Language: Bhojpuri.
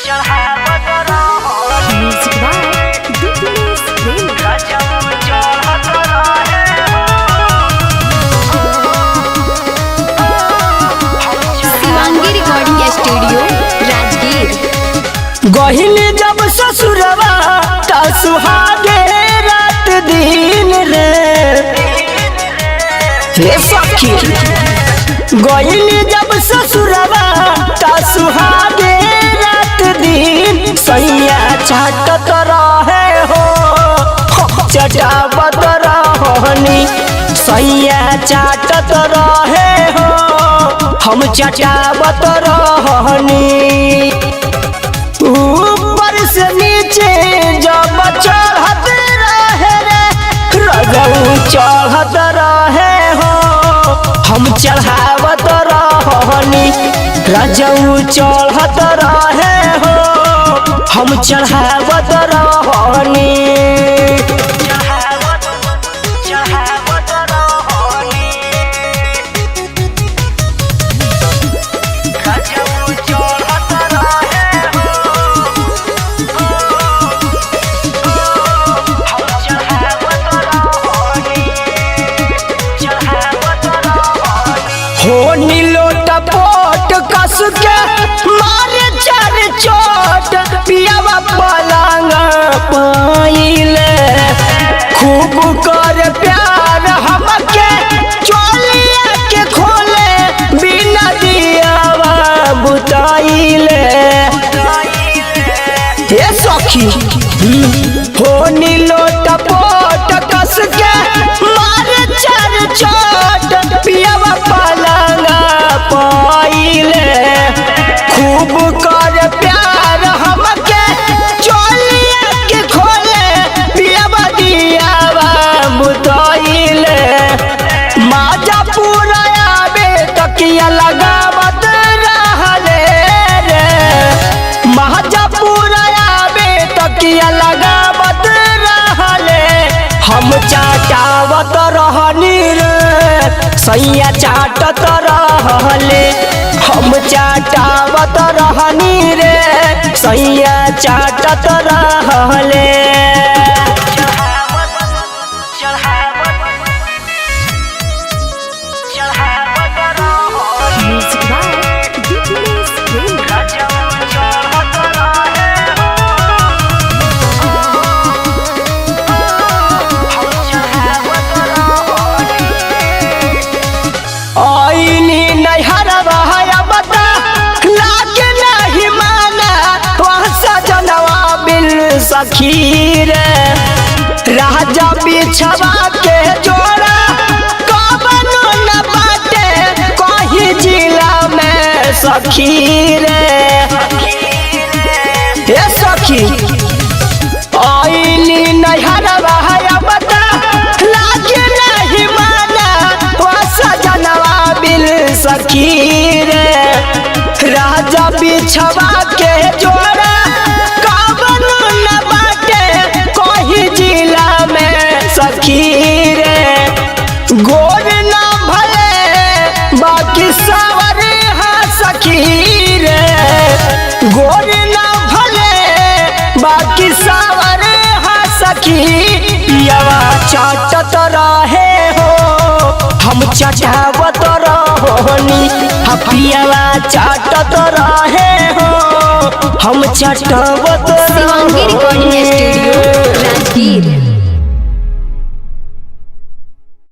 चढ़ावत रहो म्यूजिक बाय डीपीएस प्रेम गजब चढ़त रहे शिवांगी रिकॉर्डिंग स्टूडियो राजगीर। गहिनी जब ससुरवा ता सुहागे रात दिन रे हे सखी। गहिनी जब ससुरवा ता सुहागे रात दिन सैया चाटत रहे हो चटावत रहनी सैया चाटत रहे हो हम चटावत रहनी। ऊपर से नीचे जब चढ़त रहे रे रजऊ चढ़त रहे हो हम चढ़ावत रहनी रजऊ चढ़त रहे हो हम चढ़ावत रहनी। चढ़ावत रहोनी गजब चढ़त रहे हम चढ़ावत रहोनी हो नीलोट पोट कस के मारे चार चोट पियावा पलंग पाइले खूब कर प्यार हमके चोलिया के खोले बिना दियावा बुताइले हे सखी। हो नीलोट पोट कस के मारे चार चोट पियावा पलंग पाइले खूब कर प्यार हमके चोलिया के खोले पियावा दियावा बुताइले माजा पूरा आवे तकिया लगावत रहले रे माजा पूरा आवे तकिया लगावत रहले हम चाटावत रहनी रे सैया चाटत रहले हम चाटावत रहनी रे सैया चाटत रहले। चढ़ावत रहोनी म्यूजिक बाय डीपीएस प्रेम गजब चढ़त रहे हम चढ़ावत रहोनी आईनी नैहरवा बता लागे नहीं माना वहाँ सजनवा बिल सखी रे राजा बिछवा के जोड़ा कबनो न बाटे कहीं जिला में सखी रे हे सखी। आईनी नैहरवा बता लागे नहीं माना वहाँ सजनवा बिल सखी रे राजा बिछवा के जोड़ा कबनो न बाटे कहीं जिला में सखी रे गोर न भले बाकी सावर हा सखी रे गोर न भले बाकी सावर हा सखी पियावा चाटत रहे हो हम चटावत रहनी पियावा चाटत रहे हो हम चटावत शिवांगी रिकॉर्डिंग स्टूडियो